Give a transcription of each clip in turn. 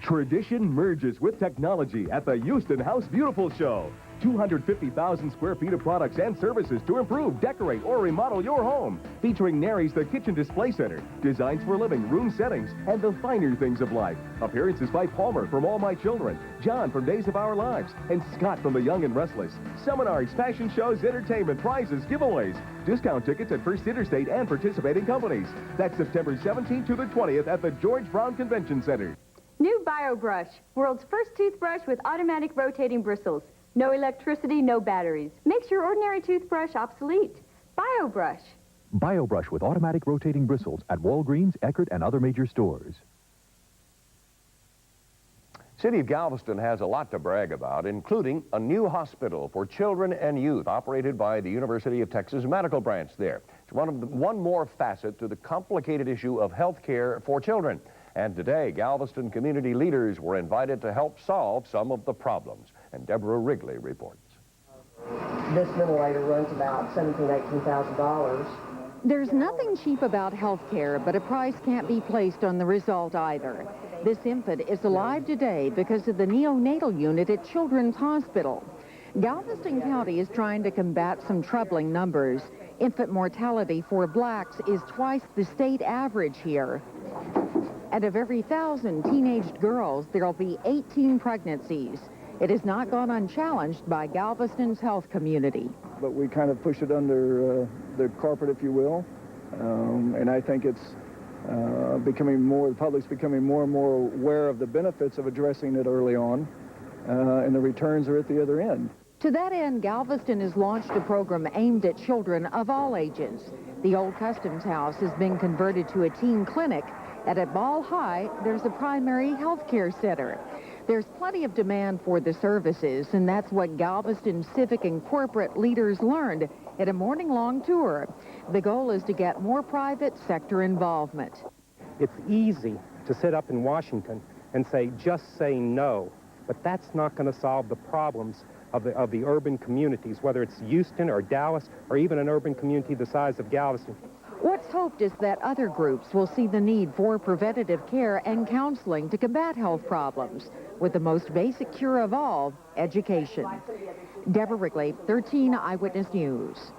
Tradition merges with technology at the Houston House Beautiful Show. 250,000 square feet of products and services to improve, decorate, or remodel your home. Featuring Nary's The Kitchen Display Center, designs for living room settings, and the finer things of life. Appearances by Palmer from All My Children, John from Days of Our Lives, and Scott from The Young and Restless. Seminars, fashion shows, entertainment, prizes, giveaways. Discount tickets at First Interstate and participating companies. That's September 17th to the 20th at the George Brown Convention Center. New BioBrush, world's first toothbrush with automatic rotating bristles. No electricity, no batteries. Makes your ordinary toothbrush obsolete. BioBrush. BioBrush with automatic rotating bristles at Walgreens, Eckerd, and other major stores. City of Galveston has a lot to brag about, including a new hospital for children and youth operated by the University of Texas Medical Branch there. It's one more facet to the complicated issue of health care for children. And today, Galveston community leaders were invited to help solve some of the problems. And Deborah Wrigley reports. This ventilator runs about $17,000, $18,000. There's nothing cheap about health care, but a price can't be placed on the result either. This infant is alive today because of the neonatal unit at Children's Hospital. Galveston County is trying to combat some troubling numbers. Infant mortality for blacks is twice the state average here. And of every 1,000 teenaged girls, there'll be 18 pregnancies. It has not gone unchallenged by Galveston's health community. But we kind of push it under the carpet, if you will. And I think it's the public's becoming more and more aware of the benefits of addressing it early on. And the returns are at the other end. To that end, Galveston has launched a program aimed at children of all ages. The old Customs House has been converted to a teen clinic, and at Ball High, there's a primary health care center. There's plenty of demand for the services, and that's what Galveston civic and corporate leaders learned at a morning-long tour. The goal is to get more private sector involvement. It's easy to sit up in Washington and say, just say no, but that's not going to solve the problems of the urban communities, whether it's Houston or Dallas or even an urban community the size of Galveston. What's hoped is that other groups will see the need for preventative care and counseling to combat health problems, with the most basic cure of all, education. Deborah Wrigley, 13 Eyewitness News.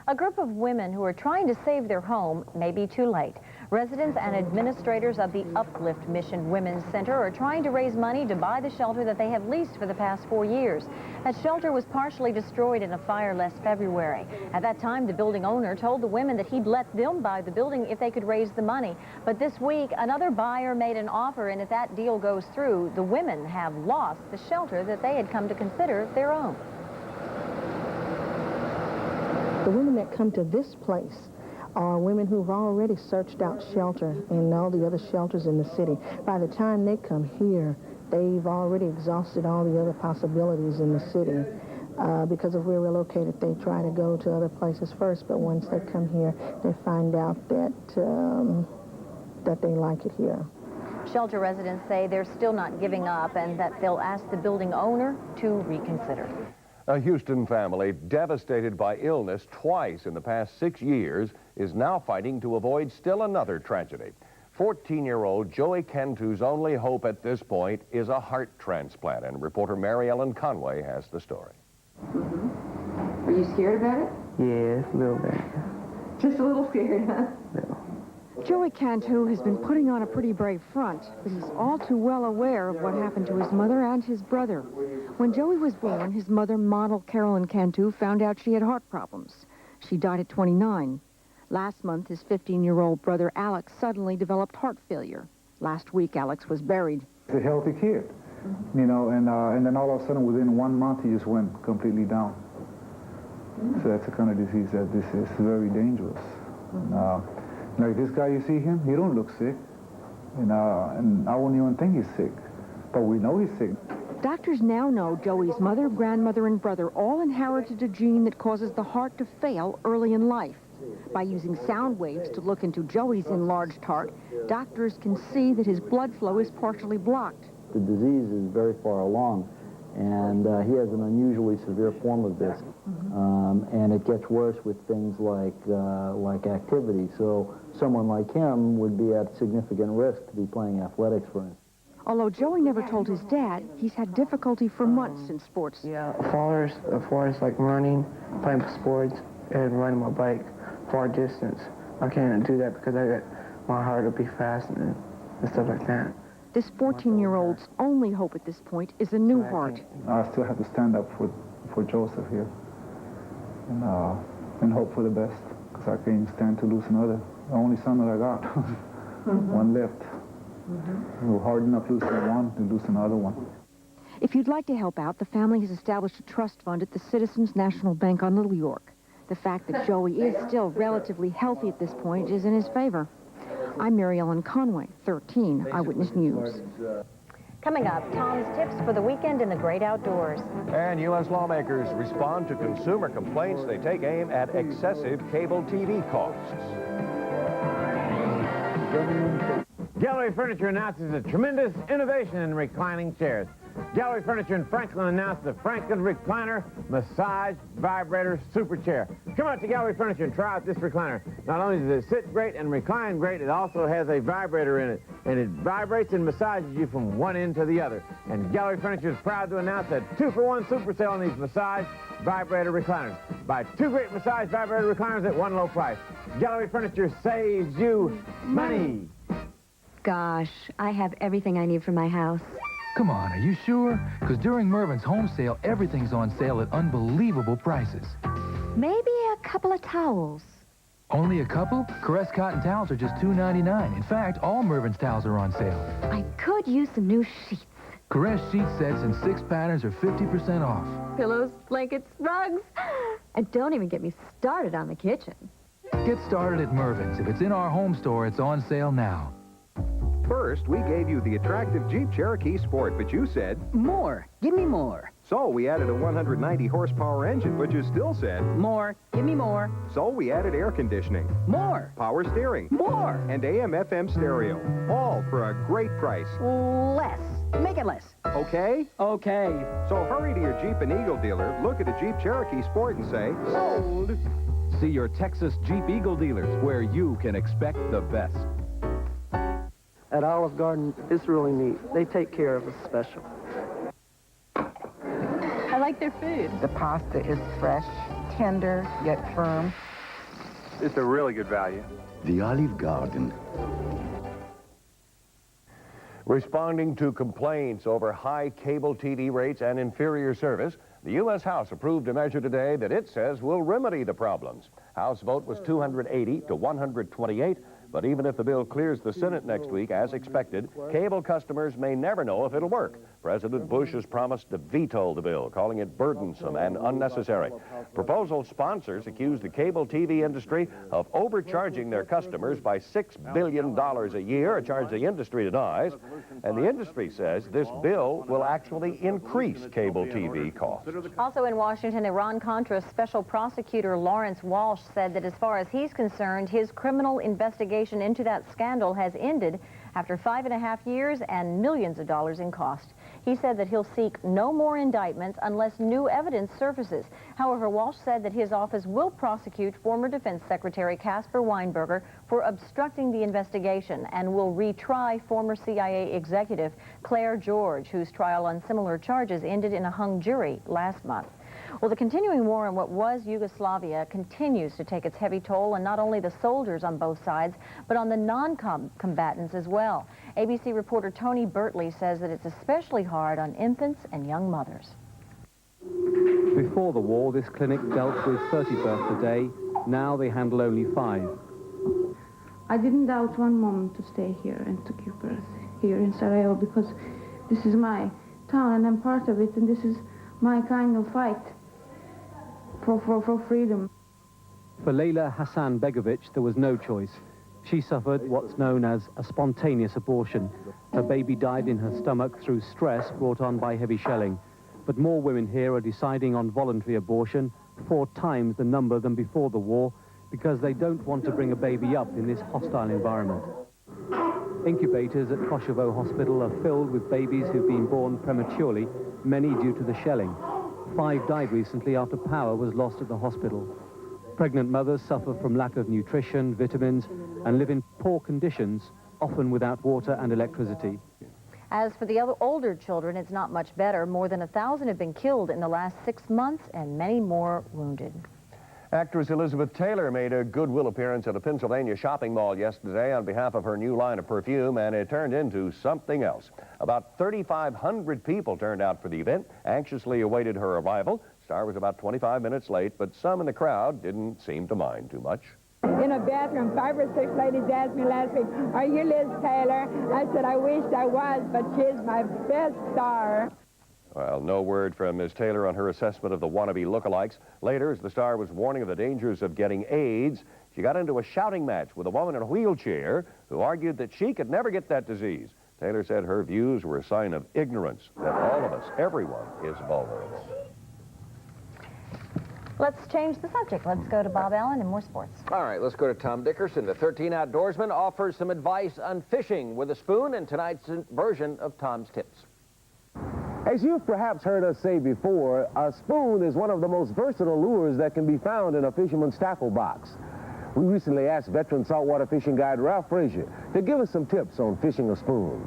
A group of women who are trying to save their home may be too late. Residents and administrators of the Uplift Mission Women's Center are trying to raise money to buy the shelter that they have leased for the past 4 years. That shelter was partially destroyed in a fire last February. At that time, the building owner told the women that he'd let them buy the building if they could raise the money. But this week, another buyer made an offer, and if that deal goes through, the women have lost the shelter that they had come to consider their own. The women that come to this place are women who've already searched out shelter in all the other shelters in the city. By the time they come here, they've already exhausted all the other possibilities in the city. Because if we're relocated, they try to go to other places first, but once they come here, they find out that, that they like it here. Shelter residents say they're still not giving up and that they'll ask the building owner to reconsider. A Houston family devastated by illness twice in the past 6 years is now fighting to avoid still another tragedy. 14-year-old Joey Cantu's only hope at this point is a heart transplant, and reporter Mary Ellen Conway has the story. Are you scared about it? Yes, a little bit. Just a little scared, huh? No. Joey Cantu has been putting on a pretty brave front, but he's all too well aware of what happened to his mother and his brother. When Joey was born, his mother, model Carolyn Cantu, found out she had heart problems. She died at 29. Last month, his 15-year-old brother, Alex, suddenly developed heart failure. Last week, Alex was buried. He's a healthy kid, you know, and then all of a sudden, within 1 month, he just went completely down. So that's the kind of disease that this is, very dangerous. Like this guy, you see him, he don't look sick. And I wouldn't even think he's sick. But we know he's sick. Doctors now know Joey's mother, grandmother, and brother all inherited a gene that causes the heart to fail early in life. By using sound waves to look into Joey's enlarged heart, doctors can see that his blood flow is partially blocked. The disease is very far along, and he has an unusually severe form of this. And it gets worse with things like activity. So someone like him would be at significant risk to be playing athletics, for instance. Although Joey never told his dad, he's had difficulty for months in sports. Yeah, as far as like running, playing sports, and riding my bike far distance. I can't do that because my heart will be fast and stuff like that. This 14-year-old's only hope at this point is a new heart. I still have to stand up for Joseph here and hope for the best, because I can't stand to lose another. The only son that I got. One left. We're hard enough losing one to lose another one. If you'd like to help out, the family has established a trust fund at the Citizens National Bank on Little York. The fact that Joey is still relatively healthy at this point is in his favor. I'm Mary Ellen Conway, 13 Eyewitness News. Coming up, Tom's tips for the weekend in the great outdoors. And U.S. lawmakers respond to consumer complaints. They take aim at excessive cable TV costs. Gallery Furniture announces a tremendous innovation in reclining chairs. Gallery Furniture in Franklin announced the Franklin Recliner Massage Vibrator Super Chair. Come out to Gallery Furniture and try out this recliner. Not only does it sit great and recline great, it also has a vibrator in it. And it vibrates and massages you from one end to the other. And Gallery Furniture is proud to announce a 2-for-1 super sale on these massage vibrator recliners. Buy 2 great massage vibrator recliners at one low price. Gallery Furniture saves you money. Gosh, I have everything I need for my house. Come on, are you sure? Because during Mervin's home sale, everything's on sale at unbelievable prices. Maybe a couple of towels. Only a couple? Caress cotton towels are just $2.99. In fact, all Mervin's towels are on sale. I could use some new sheets. Caress sheet sets and 6 patterns are 50% off. Pillows, blankets, rugs. And don't even get me started on the kitchen. Get started at Mervin's. If it's in our home store, it's on sale now. First, we gave you the attractive Jeep Cherokee Sport, but you said... More. Give me more. So we added a 190 horsepower engine, but you still said... More. Give me more. So we added air conditioning. More. Power steering. More. And AM/FM stereo. All for a great price. Less. Make it less. Okay? Okay. So hurry to your Jeep and Eagle dealer, look at a Jeep Cherokee Sport and say... Sold! See your Texas Jeep Eagle dealers, where you can expect the best. At Olive Garden, it's really neat. They take care of us special. I like their food. The pasta is fresh, tender, yet firm. It's a really good value. The Olive Garden. Responding to complaints over high cable TV rates and inferior service, the U.S. House approved a measure today that it says will remedy the problems. House vote was 280 to 128. But even if the bill clears the Senate next week, as expected, cable customers may never know if it'll work. President Bush has promised to veto the bill, calling it burdensome and unnecessary. Proposal sponsors accuse the cable TV industry of overcharging their customers by $6 billion a year, a charge the industry denies. And the industry says this bill will actually increase cable TV costs. Also in Washington, Iran-Contra Special Prosecutor Lawrence Walsh said that as far as he's concerned, his criminal investigation into that scandal has ended after 5.5 years and millions of dollars in cost. He said that he'll seek no more indictments unless new evidence surfaces. However, Walsh said that his office will prosecute former Defense Secretary Caspar Weinberger for obstructing the investigation and will retry former CIA executive Claire George, whose trial on similar charges ended in a hung jury last month. Well, the continuing war in what was Yugoslavia continues to take its heavy toll on not only the soldiers on both sides, but on the non-combatants as well. ABC reporter Tony Bertley says that it's especially hard on infants and young mothers. Before the war, this clinic dealt with 30 births a day. Now they handle only 5. I didn't doubt one moment to stay here and to give birth here in Sarajevo, because this is my town and I'm part of it, and this is my kind of fight for freedom. For Leyla Hassan Begovic, there was no choice. She suffered what's known as a spontaneous abortion. Her baby died in her stomach through stress brought on by heavy shelling. But more women here are deciding on voluntary abortion, 4 times the number than before the war, because they don't want to bring a baby up in this hostile environment. Incubators at Kosovo Hospital are filled with babies who've been born prematurely, many due to the shelling. 5 died recently after power was lost at the hospital. Pregnant mothers suffer from lack of nutrition, vitamins, and live in poor conditions, often without water and electricity. As for the other older children, it's not much better. More than 1,000 have been killed in the last 6 months and many more wounded. Actress Elizabeth Taylor made a goodwill appearance at a Pennsylvania shopping mall yesterday on behalf of her new line of perfume, and it turned into something else. About 3,500 people turned out for the event, anxiously awaited her arrival. Star was about 25 minutes late, but some in the crowd didn't seem to mind too much. In a bathroom, 5 or 6 ladies asked me last week, "Are you Liz Taylor?" I said, "I wished I was, but she's my best star." Well, no word from Ms. Taylor on her assessment of the wannabe lookalikes. Later, as the star was warning of the dangers of getting AIDS, she got into a shouting match with a woman in a wheelchair who argued that she could never get that disease. Taylor said her views were a sign of ignorance, that all of us, everyone, is vulnerable. Let's change the subject. Let's go to Bob Allen and more sports. All right, let's go to Tom Dickerson. The 13 outdoorsman offers some advice on fishing with a spoon in tonight's version of Tom's Tips. As you've perhaps heard us say before, a spoon is one of the most versatile lures that can be found in a fisherman's tackle box. We recently asked veteran saltwater fishing guide Ralph Frazier to give us some tips on fishing a spoon.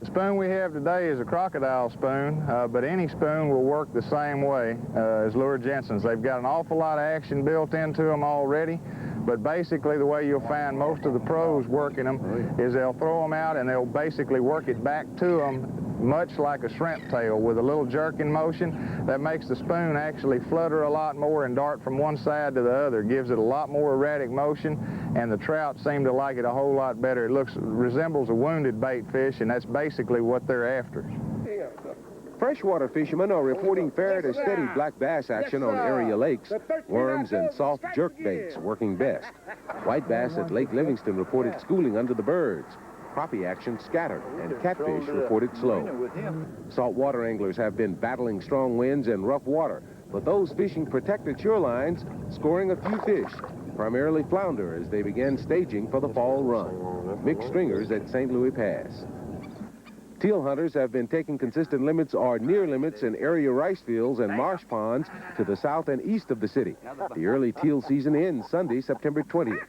The spoon we have today is a crocodile spoon, but any spoon will work the same way as Lure Jensen's. They've got an awful lot of action built into them already, but basically the way you'll find most of the pros working them is they'll throw them out and they'll basically work it back to them much like a shrimp tail with a little jerking motion. That makes the spoon actually flutter a lot more and dart from one side to the other. It gives it a lot more erratic motion, and the trout seem to like it a whole lot better. It resembles a wounded bait fish, and that's basically what they're after. Freshwater fishermen are reporting fair to steady black bass action on area lakes. Worms and soft jerk baits working best. White bass at Lake Livingston reported schooling under the birds. Crappie action scattered, and catfish reported slow. Saltwater anglers have been battling strong winds and rough water, but those fishing protected shorelines scoring a few fish, primarily flounder, as they began staging for the fall run. Mixed stringers at St. Louis Pass. Teal hunters have been taking consistent limits or near limits in area rice fields and marsh ponds to the south and east of the city. The early teal season ends Sunday, September 20th.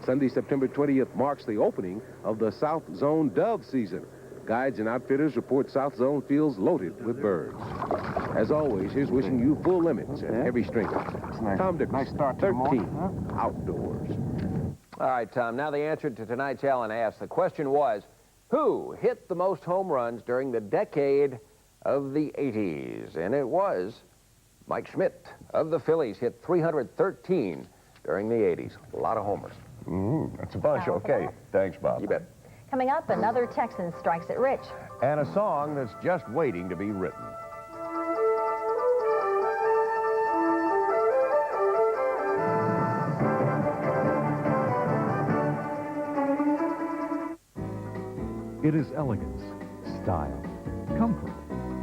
Sunday, September 20th marks the opening of the South Zone dove season. Guides and outfitters report South Zone fields loaded with birds. As always, here's wishing you full limits and heavy stringers. Tom Dickerson, 13 Outdoors. All right, Tom, now the answer to tonight's Alan Ask. The question was, who hit the most home runs during the decade of the 80s? And it was Mike Schmidt of the Phillies, hit 313 during the 80s. A lot of homers. That's a bunch. Okay. Thanks, Bob. You bet. Coming up, another Texan strikes it rich. And a song that's just waiting to be written. It is elegance, style, comfort.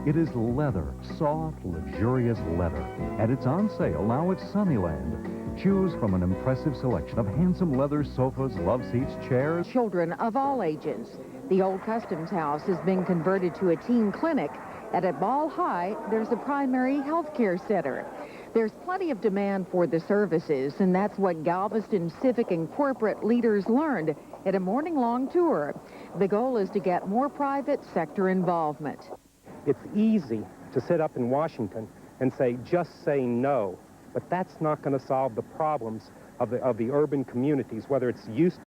It is leather, soft, luxurious leather. And it's on sale now at Sunnyland. Choose from an impressive selection of handsome leather sofas, love seats, chairs. Children of all ages. The old Customs House has been converted to a teen clinic, and at Ball High, there's a primary health care center. There's plenty of demand for the services, and that's what Galveston civic and corporate leaders learned at a morning-long tour. The goal is to get more private sector involvement. It's easy to sit up in Washington and say, just say no. But that's not going to solve the problems of the urban communities, whether it's use.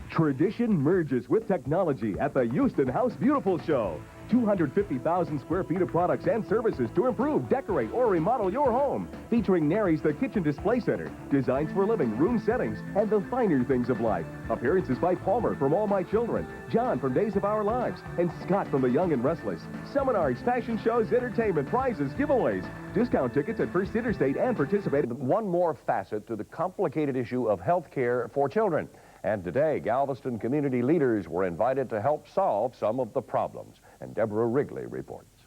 Tradition merges with technology at the Houston House Beautiful Show. 250,000 square feet of products and services to improve, decorate, or remodel your home. Featuring Nary's The Kitchen Display Center, designs for living room settings, and the finer things of life. Appearances by Palmer from All My Children, John from Days of Our Lives, and Scott from The Young and Restless. Seminars, fashion shows, entertainment, prizes, giveaways. Discount tickets at First Interstate and participate. One more facet to the complicated issue of health care for children. And today, Galveston community leaders were invited to help solve some of the problems. And Deborah Wrigley reports.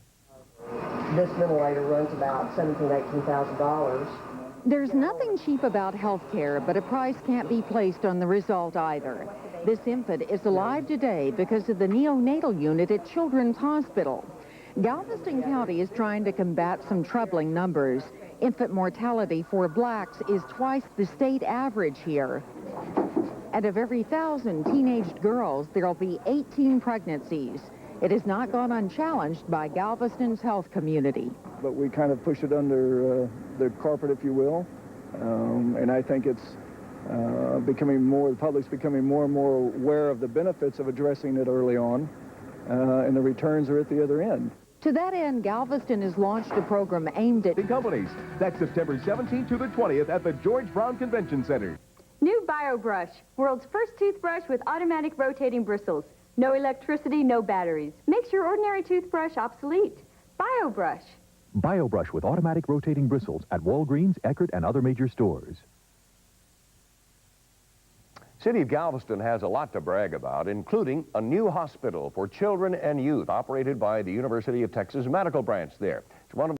This ventilator runs about $17,000 to $18,000. There's nothing cheap about health care, but a price can't be placed on the result either. This infant is alive today because of the neonatal unit at Children's Hospital. Galveston County is trying to combat some troubling numbers. Infant mortality for blacks is twice the state average here. And of every 1,000 teenaged girls, there'll be 18 pregnancies. It has not gone unchallenged by Galveston's health community. But we kind of push it under the carpet, if you will. And I think it's the public's becoming more and more aware of the benefits of addressing it early on, and the returns are at the other end. To that end, Galveston has launched a program aimed at companies. That's September 17th to the 20th at the George Brown Convention Center. New BioBrush, world's first toothbrush with automatic rotating bristles. No electricity, no batteries. Makes your ordinary toothbrush obsolete. BioBrush. BioBrush with automatic rotating bristles at Walgreens, Eckerd, and other major stores. City of Galveston has a lot to brag about, including a new hospital for children and youth operated by the University of Texas Medical Branch there. It's one of